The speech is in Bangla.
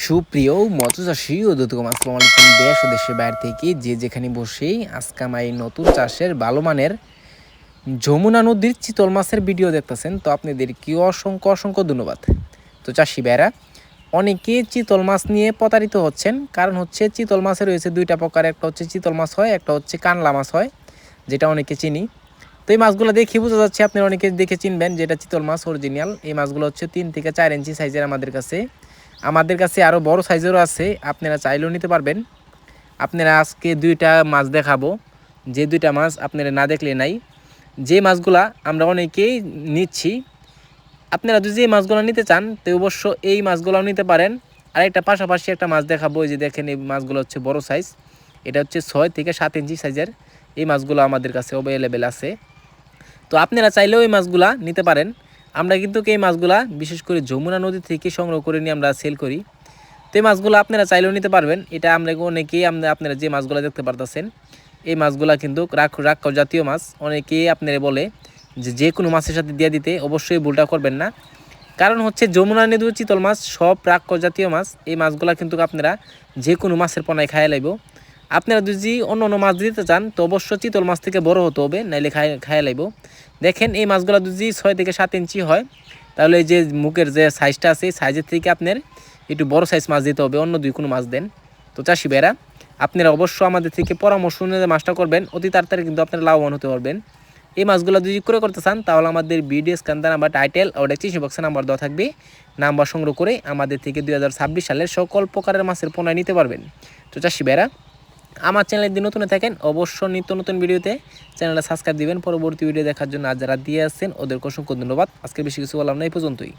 সুপ্রিয় মৎস্যচাষী ও দর্শক আসসালামু আলাইকুম। দেশ ও দেশের বাইরে থেকে যে যেখানে বসেই আজকে আমার এই নতুন চাষের ভালো মানের যমুনা নদীর চিতল মাছের ভিডিও দেখতেছেন, তো আপনাদেরকে অসংখ্য অসংখ্য ধন্যবাদ। তো চাষি ভাইরা, অনেকে চিতল মাছ নিয়ে প্রতারিত হচ্ছেন। কারণ হচ্ছে চিতল মাছের রয়েছে দুইটা প্রকার, একটা হচ্ছে চিতল মাছ হয়, একটা হচ্ছে কানলা মাছ হয়, যেটা অনেকে চিনি। তো এই মাছগুলো দেখে বোঝা যাচ্ছে, আপনারা অনেকে দেখে চিনবেন যেটা চিতল মাছ অরিজিনাল। এই মাছগুলো হচ্ছে 3 থেকে 4 ইঞ্চি সাইজের আমাদের কাছে আরও বড় সাইজেরও আছে, আপনারা চাইলেও নিতে পারবেন। আপনারা আজকে দুইটা মাছ দেখাবো, যে দুইটা মাছ আপনারা না দেখলে নাই। যে মাছগুলা আমরা অনেকেই নিচ্ছি, আপনারা যদি এই মাছগুলো নিতে চান তো অবশ্য এই মাছগুলোও নিতে পারেন। আর একটা পাশাপাশি একটা মাছ দেখাবো, এই যে দেখেন এই মাছগুলো হচ্ছে বড় সাইজ, এটা হচ্ছে 6 থেকে 7 ইঞ্চি সাইজের। এই মাছগুলো আমাদের কাছে অ্যাভেলেবেল আছে, তো আপনারা চাইলেও এই মাছগুলা নিতে পারেন। আমরা কিন্তু এই মাছগুলা বিশেষ করে যমুনা নদী থেকে সংগ্রহ করে নিয়ে আমরা সেল করি। তো এই মাছগুলো আপনারা চাইলেও নিতে পারবেন। এটা আমরা অনেকেই আপনারা যে মাছগুলো দেখতে পারতেছেন, এই মাছগুলা কিন্তু রাক্ষ জাতীয় মাছ। অনেকেই আপনারা বলে যে কোনো মাছের সাথে দিয়ে দিতে, অবশ্যই ভুলটা করবেন না। কারণ হচ্ছে যমুনা নদীর চিতল মাছ সব রাক্ষ জাতীয় মাছ। এই মাছগুলা কিন্তু আপনারা যে কোনো মাছের পোনায় খাইয়ে লাইব। আপনারা যদি অন্য অন্য মাছ দিতে চান তো অবশ্যই চিতল মাছ থেকে বড় হতে হবে, নাইলে খাইয়ে লাইব। দেখেন এই মাছগুলো যদি 6 থেকে 7 ইঞ্চি হয়, তাহলে এই যে মুখের যে সাইজটা আছে, সাইজের থেকে আপনার একটু বড় সাইজ মাছ দিতে হবে, অন্য কোনো মাছ দেন। তো চাষি ভাইরা, আপনারা অবশ্যই আমাদের থেকে পরামর্শ নিয়ে মাছটা করবেন, অতি তাড়াতাড়ি কিন্তু আপনারা লাভবান হতে পারবেন। এই মাছগুলো যদি ক্রয় করতে চান তাহলে আমাদের ভিডিও স্ক্যান নাম্বার, টাইটেল ও ডেসক্রিপশন বক্সে নাম্বার দেওয়া থাকবে। নাম্বার সংগ্রহ করে আমাদের থেকে 2026 সালের সকল প্রকারের মাছের পোনা নিতে পারবেন। তো চাষি ভাইরা, আমার চ্যানেলে যদি নতুন থাকেন অবশ্যই নিত্য নতুন ভিডিওতে চ্যানেলটা সাবস্ক্রাইব দিবেন। পরবর্তী ভিডিও দেখার জন্য আর যারা দিয়ে আসছেন ওদেরকে অসংখ্য ধন্যবাদ। আজকে বেশি কিছু বললাম না, এই পর্যন্তই।